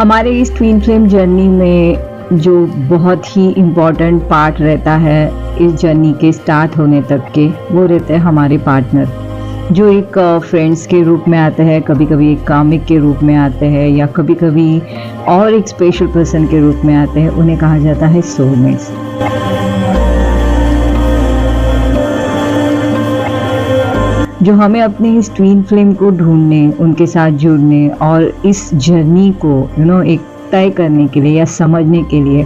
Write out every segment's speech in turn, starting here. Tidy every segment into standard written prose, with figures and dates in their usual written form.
हमारे इस twin flame journey में जो बहुत ही इम्पोर्टेंट पार्ट रहता है इस जर्नी के स्टार्ट होने तक के, वो रहते हैं हमारे पार्टनर, जो एक फ्रेंड्स के रूप में आते हैं, कभी कभी एक कामिक के रूप में आते हैं, या कभी कभी और एक स्पेशल पर्सन के रूप में आते हैं। उन्हें कहा जाता है सोलमेट्स। जो हमें अपने इस ट्विन फ्लेम को ढूंढने, उनके साथ जुड़ने और इस जर्नी को एक तय करने के लिए या समझने के लिए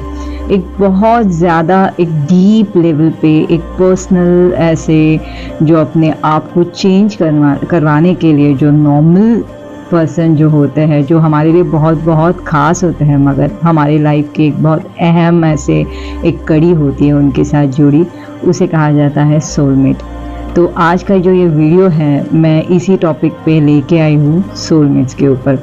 एक बहुत ज़्यादा एक डीप लेवल पे एक पर्सनल ऐसे जो अपने आप को चेंज करवाने के लिए जो नॉर्मल पर्सन जो होते हैं, जो हमारे लिए बहुत बहुत ख़ास होते हैं, मगर हमारी लाइफ के एक बहुत अहम ऐसे एक कड़ी होती है उनके साथ जुड़ी, उसे कहा जाता है सोलमेट। तो आज का जो ये वीडियो है मैं इसी टॉपिक पे लेके आई हूँ, सोलमेट्स के ऊपर।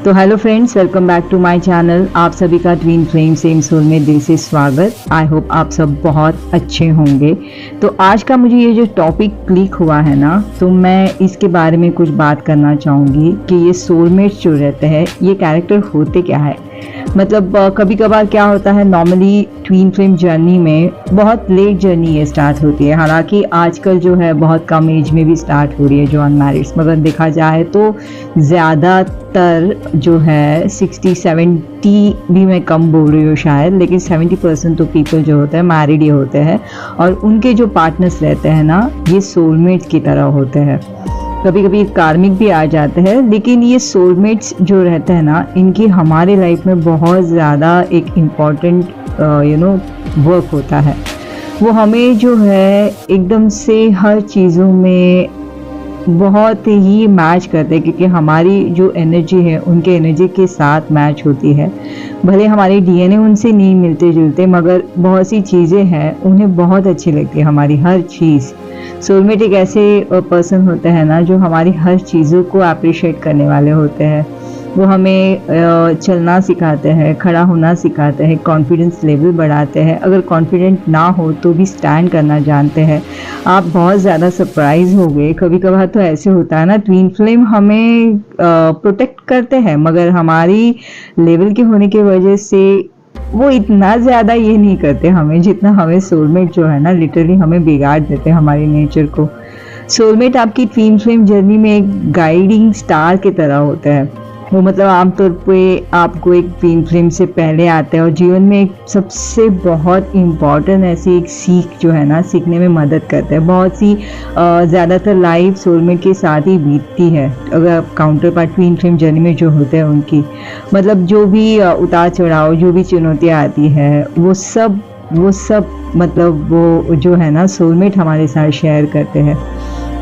तो hello friends, welcome back to my channel. आप सभी का ट्विन फ्लेम सेम सोल में दिल से स्वागत। आई होप आप सब बहुत अच्छे होंगे। तो आज का मुझे ये जो टॉपिक क्लिक हुआ है ना, तो मैं इसके बारे में कुछ बात करना चाहूँगी कि ये सोलमेट्स जो रहते हैं ये कैरेक्टर होते क्या है। मतलब कभी कभार क्या होता है, नॉर्मली ट्विन फ्लेम जर्नी में बहुत लेट जर्नी ये स्टार्ट होती है। हालांकि आजकल जो है बहुत कम एज में भी स्टार्ट हो रही है जो अनमैरिड्स, मगर देखा जाए तो ज़्यादातर जो है 60-70 भी मैं कम बोल रही हूँ शायद, लेकिन 70% तो पीपल जो होते हैं मैरिड ही होते हैं, और उनके जो पार्टनर्स रहते हैं ना, ये सोलमेट्स की तरह होते हैं। कभी कभी कार्मिक भी आ जाते हैं, लेकिन ये सोलमेट्स जो रहते हैं ना, इनकी हमारे लाइफ में बहुत ज़्यादा एक इम्पॉर्टेंट वर्क होता है। वो हमें जो है एकदम से हर चीज़ों में बहुत ही मैच करते हैं, क्योंकि हमारी जो एनर्जी है उनके एनर्जी के साथ मैच होती है। भले हमारे डीएनए उनसे नहीं मिलते जुलते, मगर बहुत सी चीज़ें हैं उन्हें बहुत अच्छी लगती है, हमारी हर चीज़। सोलमेट एक ऐसे पर्सन होते हैं ना जो हमारी हर चीज़ों को अप्रिशिएट करने वाले होते हैं। वो हमें चलना सिखाते हैं, खड़ा होना सिखाते हैं, कॉन्फिडेंस लेवल बढ़ाते हैं। अगर कॉन्फिडेंट ना हो तो भी स्टैंड करना जानते हैं। आप बहुत ज़्यादा सरप्राइज हो गए। कभी कभार तो ऐसे होता है ना, ट्विन फ्लेम हमें प्रोटेक्ट करते हैं, मगर हमारी लेवल के होने की वजह से वो इतना ज़्यादा ये नहीं करते हमें, जितना हमें सोलमेट जो है ना लिटरली हमें बिगाड़ देते हैं हमारी नेचर को। सोलमेट आपकी ट्विन फ्लेम जर्नी में एक गाइडिंग स्टार की तरह होता है। वो मतलब आमतौर पे आपको एक ट्विन फ्लेम से पहले आता है और जीवन में एक सबसे बहुत इम्पॉर्टेंट ऐसी एक सीख जो है ना, सीखने में मदद करता है। बहुत सी ज़्यादातर लाइफ सोलमेट के साथ ही बीतती है। अगर आप counter part twin flame journey में जो होते हैं उनकी मतलब जो भी उतार चढ़ाव, जो भी चुनौतियाँ आती है, वो सब मतलब वो जो है ना सोलमेट हमारे साथ शेयर करते हैं।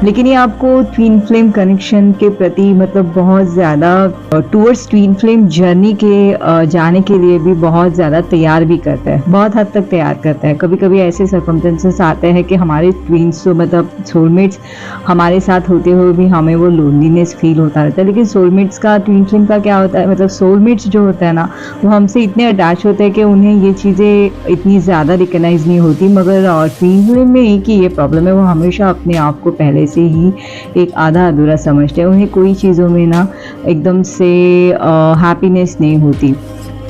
लेकिन ये आपको ट्विन फ्लेम कनेक्शन के प्रति मतलब बहुत ज़्यादा टूवर्ड्स ट्विन फ्लेम जर्नी के जाने के लिए भी बहुत ज़्यादा तैयार भी करता है, बहुत हद तक तैयार करता है। कभी कभी ऐसे सर्कमस्टेंसेस आते हैं कि हमारे ट्विन्स तो मतलब सोलमेट्स हमारे साथ होते हुए भी हमें वो लोनलीनेस फील होता रहता है। लेकिन सोलमेट्स का, ट्विन फ्लेम का क्या होता है, मतलब सोलमेट्स जो होता है ना, वो हमसे इतने अटैच होते हैं कि उन्हें ये चीज़ें इतनी ज़्यादा रिकगनाइज नहीं होती। मगर ट्विन फ्लेम में एक ही ये प्रॉब्लम है, वो हमेशा अपने आप को पहले से ही एक आधा अधूरा समझते हैं। उन्हें कोई चीज़ों में ना एकदम से हैप्पीनेस नहीं होती।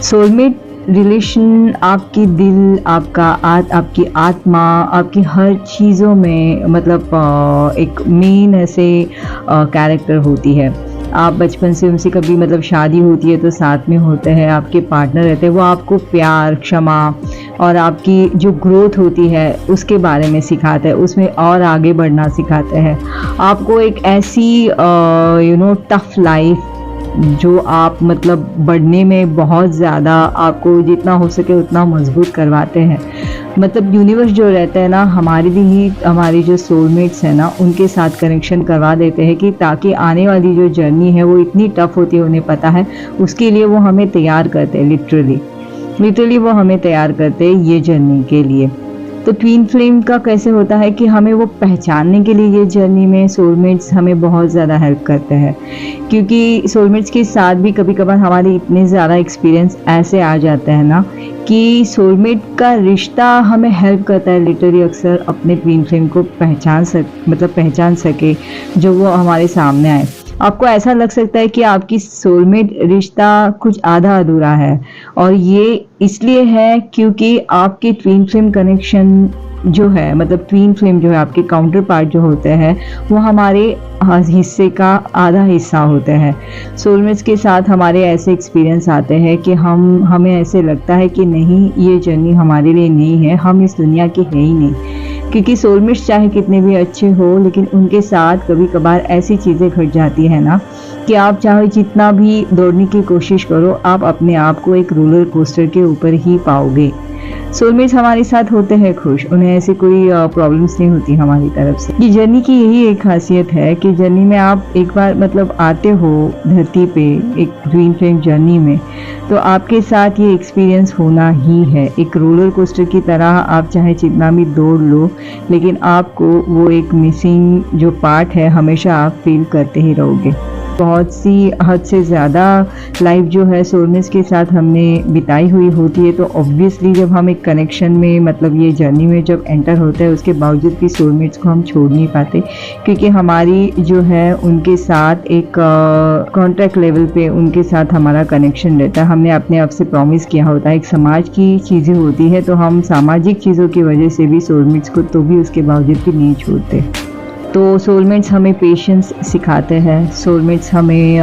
सोलमेट रिलेशन आपकी दिल, आपकी आत्मा, आपकी हर चीज़ों में मतलब एक मेन ऐसे कैरेक्टर होती है। आप बचपन से उनसे कभी मतलब शादी होती है तो साथ में होते हैं, आपके पार्टनर रहते हैं। वो आपको प्यार, क्षमा और आपकी जो ग्रोथ होती है उसके बारे में सिखाते हैं, उसमें और आगे बढ़ना सिखाते हैं। आपको एक ऐसी टफ लाइफ जो आप मतलब बढ़ने में बहुत ज़्यादा आपको जितना हो सके उतना मजबूत करवाते हैं। मतलब यूनिवर्स जो रहता है ना, हमारे लिए ही हमारी जो सोलमेट्स हैं ना उनके साथ कनेक्शन करवा देते हैं, कि ताकि आने वाली जो जर्नी है वो इतनी टफ होती है, उन्हें पता है, उसके लिए वो हमें तैयार करते हैं। लिटरली वो हमें तैयार करते हैं ये जर्नी के लिए। तो ट्विन फ्लेम का कैसे होता है कि हमें वो पहचानने के लिए ये जर्नी में सोलमेट्स हमें बहुत ज़्यादा हेल्प करते हैं, क्योंकि सोलमेट्स के साथ भी कभी कभार हमारे इतने ज़्यादा एक्सपीरियंस ऐसे आ जाते हैं ना कि सोलमेट का रिश्ता हमें हेल्प करता है लिटरली अक्सर अपने ट्विन फ्लेम को पहचान सके जो वो हमारे सामने आए। आपको ऐसा लग सकता है कि आपकी सोलमेट रिश्ता कुछ आधा अधूरा है, और ये इसलिए है क्योंकि आपके ट्विन फ्लेम कनेक्शन जो है, मतलब ट्विन फ्लेम जो है, आपके काउंटर पार्ट जो होते हैं, वो हमारे हिस्से का आधा हिस्सा होते हैं। सोलमेट्स के साथ हमारे ऐसे एक्सपीरियंस आते हैं कि हमें ऐसे लगता है कि नहीं, ये जर्नी हमारे लिए नहीं है, हम इस दुनिया के हैं ही नहीं। क्योंकि सोलमेट्स चाहे कितने भी अच्छे हो, लेकिन उनके साथ कभी कभार ऐसी चीज़ें घट जाती है ना कि आप चाहे जितना भी दौड़ने की कोशिश करो, आप अपने आप को एक रोलर कोस्टर के ऊपर ही पाओगे। सोलमेट्स हमारे साथ होते हैं खुश, उन्हें ऐसी कोई प्रॉब्लम्स नहीं होती हमारी तरफ से। ये जर्नी की यही एक खासियत है कि जर्नी में आप एक बार मतलब आते हो धरती पे एक ट्विन फ्लेम जर्नी में, तो आपके साथ ये एक्सपीरियंस होना ही है। एक रोलर कोस्टर की तरह आप चाहे जितना भी दौड़ लो, लेकिन आपको वो एक मिसिंग जो पार्ट है हमेशा आप फील करते ही रहोगे। बहुत सी हद से ज़्यादा लाइफ जो है सोलमेट्स के साथ हमने बिताई हुई होती है, तो ऑब्वियसली जब हम एक कनेक्शन में, मतलब ये जर्नी में जब एंटर होते हैं, उसके बावजूद भी सोलमेट्स को हम छोड़ नहीं पाते, क्योंकि हमारी जो है उनके साथ एक कॉन्ट्रैक्ट लेवल पे उनके साथ हमारा कनेक्शन रहता है। हमने अपने आप से प्रॉमिस किया होता है, एक समाज की चीज़ें होती है, तो हम सामाजिक चीज़ों की वजह से भी सोलमेट्स को तो भी उसके बावजूद भी नहीं छोड़ते। तो सोलमेट्स हमें पेशेंस सिखाते हैं, सोलमेट्स हमें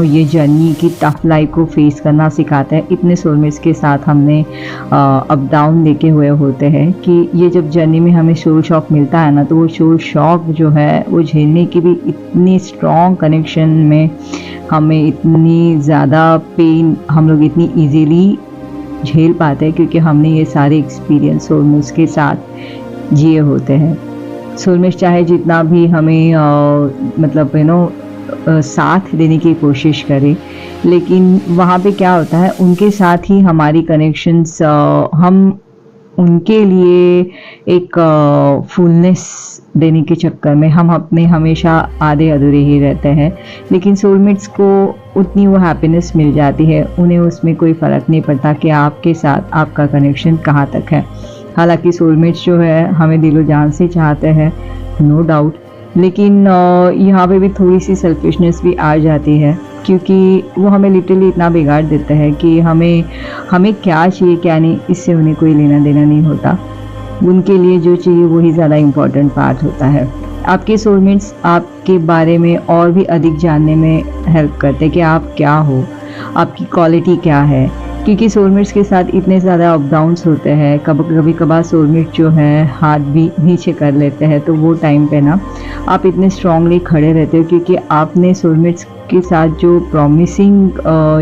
ये जर्नी की टफ लाइफ को फेस करना सिखाते हैं। इतने सोलमेट्स के साथ हमने अप डाउन लेके हुए होते हैं कि ये जब जर्नी में हमें सोल शॉक मिलता है ना, तो वो सोल शॉक जो है वो झेलने की भी इतनी स्ट्रॉन्ग कनेक्शन में हमें इतनी ज़्यादा पेन हम लोग इतनी ईजीली झेल पाते हैं, क्योंकि हमने ये सारे एक्सपीरियंस सोलमेट्स के साथ जिए होते हैं। सोलमेट्स चाहे जितना भी हमें मतलब साथ देने की कोशिश करे, लेकिन वहाँ पे क्या होता है, उनके साथ ही हमारी कनेक्शंस, हम उनके लिए एक फुलनेस देने के चक्कर में हम अपने हमेशा आधे अधूरे ही रहते हैं। लेकिन सोलमेट्स को उतनी वो हैप्पीनेस मिल जाती है, उन्हें उसमें कोई फ़र्क नहीं पड़ता कि आपके साथ आपका कनेक्शन कहाँ तक है। हालांकि सोलमेट्स जो है हमें दिलो जान से चाहते हैं, नो डाउट, लेकिन यहाँ पे भी थोड़ी सी सेल्फिशनेस भी आ जाती है, क्योंकि वो हमें लिटरली इतना बिगाड़ देते हैं कि हमें क्या चाहिए क्या नहीं, इससे उन्हें कोई लेना देना नहीं होता। उनके लिए जो चाहिए वही ज़्यादा इम्पॉर्टेंट पार्ट होता है। आपके सोलमेट्स आपके बारे में और भी अधिक जानने में हेल्प करते हैं कि आप क्या हो, आपकी क्वालिटी क्या है, क्योंकि सोलमेट्स के साथ इतने ज़्यादा अप डाउन्स होते हैं। कभी कभार सोलमेट जो है हाथ भी नीचे कर लेते हैं, तो वो टाइम पे ना आप इतने स्ट्रांगली खड़े रहते हो, क्योंकि आपने सोलमेट्स के साथ जो प्रॉमिसिंग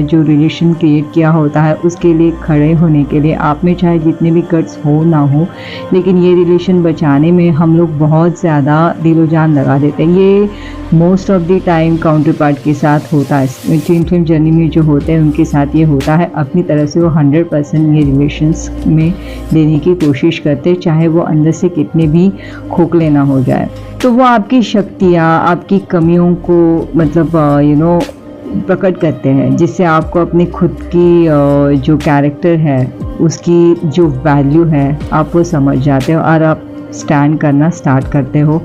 जो रिलेशन क्रिएट किया होता है, उसके लिए खड़े होने के लिए आप में चाहे जितने भी कट्स हो ना हो, लेकिन ये रिलेशन बचाने में हम लोग बहुत ज़्यादा दिलो जान लगा देते हैं। ये most of the time counter part के साथ होता है। ट्विन फ्लेम जर्नी में जो होते हैं उनके साथ ये होता है। अपनी तरफ से वो 100% ये रिलेशंस में देने की कोशिश करते हैं, चाहे वो अंदर से कितने भी खोखले ना हो जाए। तो वो आपकी शक्तियाँ, आपकी कमियों को मतलब प्रकट करते हैं, जिससे आपको अपने खुद की जो कैरेक्टर है, उसकी जो वैल्यू है, आप वो समझ जाते हो और आप स्टैंड करना स्टार्ट करते हो।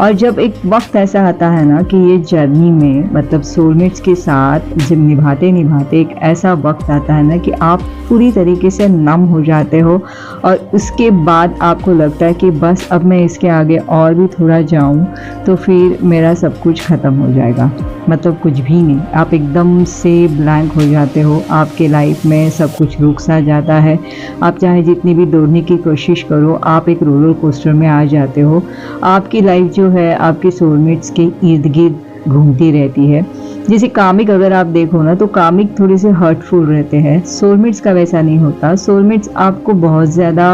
और जब एक वक्त ऐसा आता है ना कि ये जर्नी में मतलब सोलमेट्स के साथ जब निभाते निभाते एक ऐसा वक्त आता है ना कि आप पूरी तरीके से नम हो जाते हो, और उसके बाद आपको लगता है कि बस अब मैं इसके आगे और भी थोड़ा जाऊं तो फिर मेरा सब कुछ ख़त्म हो जाएगा, मतलब कुछ भी नहीं। आप एकदम से ब्लैंक हो जाते हो, आपके लाइफ में सब कुछ रुक सा जाता है। आप चाहे जितनी भी दौड़ने की कोशिश करो, आप एक रोलर कोस्टर में आ जाते हो। आपकी लाइफ जो है आपके सोलमेट्स के इर्द गिर्द घूमती रहती है। जैसे कामिक अगर आप देखो ना, तो कामिक थोड़े से हर्टफुल रहते हैं, सोलमेट्स का वैसा नहीं होता। सोलमेट्स आपको बहुत ज़्यादा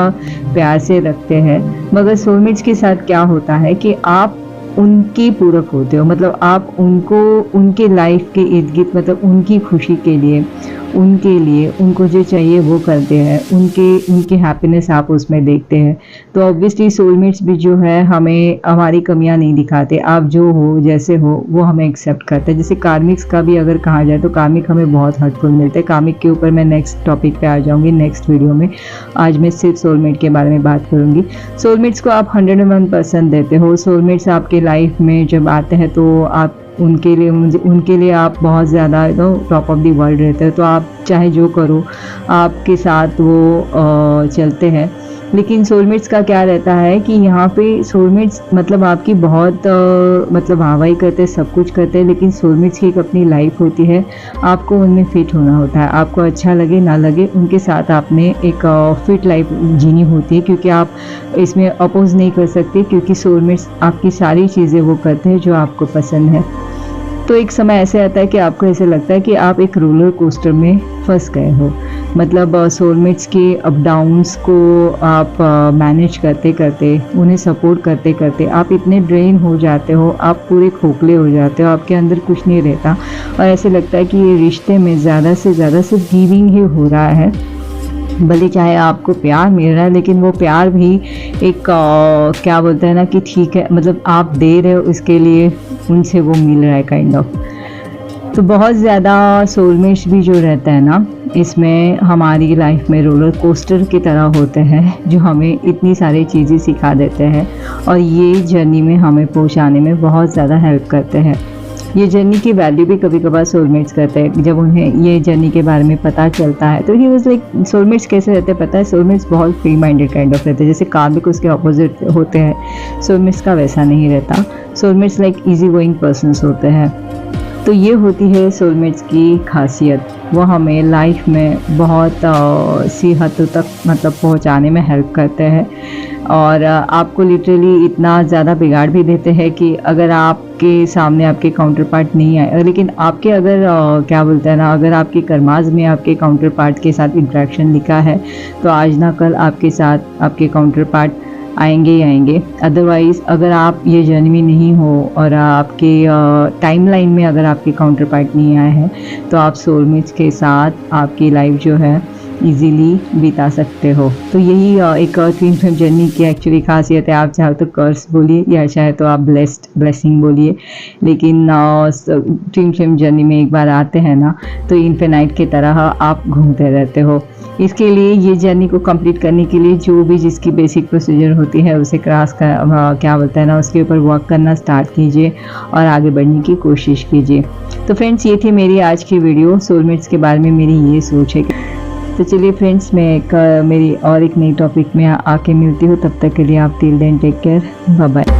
प्यार से रखते हैं, मगर सोलमेट्स के साथ क्या होता है कि आप उनके पूरक होते हो, मतलब आप उनको उनके लाइफ के इर्द गिर्द, मतलब उनकी खुशी के लिए, उनके लिए उनको जो चाहिए वो करते हैं, उनके हैप्पीनेस आप उसमें देखते हैं। तो ऑब्वियसली सोलमेट्स भी जो है हमें हमारी कमियां नहीं दिखाते, आप जो हो जैसे हो वो हमें एक्सेप्ट करते हैं। जैसे कार्मिक्स का भी अगर कहा जाए तो कार्मिक हमें बहुत हर्टफुल मिलते हैं। कार्मिक के ऊपर मैं नेक्स्ट टॉपिक पे आ जाऊंगी नेक्स्ट वीडियो में। आज मैं सिर्फ सोलमेट के बारे में बात करूंगी। सोलमेट्स को आप 101% देते हो। सोलमेट्स आपके लाइफ में जब आते हैं तो आप उनके लिए आप बहुत ज़्यादा टॉप ऑफ द वर्ल्ड रहते हो, तो आप चाहे जो करो आपके साथ वो चलते हैं। लेकिन सोलमेट्स का क्या रहता है कि यहाँ पे सोलमेट्स मतलब आपकी बहुत मतलब हवाई करते हैं, सब कुछ करते हैं, लेकिन सोलमेट्स की एक अपनी लाइफ होती है, आपको उनमें फिट होना होता है। आपको अच्छा लगे ना लगे, उनके साथ आपने एक फिट लाइफ जीनी होती है, क्योंकि आप इसमें अपोज नहीं कर सकते, क्योंकि सोलमेट्स आपकी सारी चीज़ें वो करते हैं जो आपको पसंद है। तो एक समय ऐसे आता है कि आपको ऐसे लगता है कि आप एक रोलर कोस्टर में फंस गए हो, मतलब सोलमेट्स के अप डाउन्स को आप मैनेज करते करते, उन्हें सपोर्ट करते करते आप इतने ड्रेन हो जाते हो, आप पूरे खोखले हो जाते हो, आपके अंदर कुछ नहीं रहता, और ऐसे लगता है कि ये रिश्ते में ज़्यादा से ज़्यादा सिर्फ गिविंग ही हो रहा है। भले चाहे आपको प्यार मिल रहा है, लेकिन वो प्यार भी एक क्या बोलते हैं ना कि ठीक है, मतलब आप दे रहे हो, इसके लिए उनसे वो मिल रहा है काइंड ऑफ। तो बहुत ज़्यादा सोलमेट्स भी जो रहता है ना, इसमें हमारी लाइफ में रोलर कोस्टर की तरह होते हैं, जो हमें इतनी सारी चीज़ें सिखा देते हैं और ये जर्नी में हमें पहुंचाने में बहुत ज़्यादा हेल्प करते हैं। ये जर्नी की वैल्यू भी कभी कभार सोलमेट्स करते हैं। जब उन्हें ये जर्नी के बारे में पता चलता है तो ही वाज लाइक, सोलमेट्स कैसे रहते हैं पता है, सोलमेट्स बहुत फ्री माइंडेड काइंड ऑफ रहते हैं, जैसे कार्मिक उसके ऑपोजिट होते हैं, सोलमेट्स का वैसा नहीं रहता। Soulmates like easy going persons होते हैं। तो ये होती है सोलमेट्स की खासियत, वो हमें लाइफ में बहुत सी हद तक मतलब पहुंचाने में हेल्प करते हैं, और आपको लिटरली इतना ज़्यादा बिगाड़ भी देते हैं कि अगर आपके सामने आपके काउंटर पार्ट नहीं आए, लेकिन आपके अगर क्या बोलते हैं ना, अगर आपके कर्माज में आपके काउंटर पार्ट के साथ इंट्रैक्शन लिखा है, तो आज ना कल आपके साथ आपके काउंटर पार्ट आएंगे ही आएंगे। अदरवाइज़ अगर आप ये जर्नी में नहीं हो और आपके टाइमलाइन में अगर आपके काउंटर पार्ट नहीं आए हैं, तो आप सोलमेट्स के साथ आपकी लाइफ जो है इजीली बिता सकते हो। तो यही एक ट्विन फ्लेम जर्नी की एक्चुअली खासियत है। आप चाहे तो कर्स बोलिए या चाहे तो आप ब्लेसिंग बोलिए, लेकिन ट्विन फ्लेम जर्नी में एक बार आते हैं ना, तो इन्फिनाइट की तरह आप घूमते रहते हो। इसके लिए ये जर्नी को कंप्लीट करने के लिए जो भी जिसकी बेसिक प्रोसीजर होती है उसे क्रॉस कर क्या बोलते हैं ना, उसके ऊपर वर्क करना स्टार्ट कीजिए और आगे बढ़ने की कोशिश कीजिए। तो फ्रेंड्स, ये थी मेरी आज की वीडियो, सोलमेट्स के बारे में मेरी ये सोच है। तो चलिए फ्रेंड्स, मैं मेरी और एक नई टॉपिक में आके मिलती हूँ। तब तक के लिए आप till then take care, bye bye.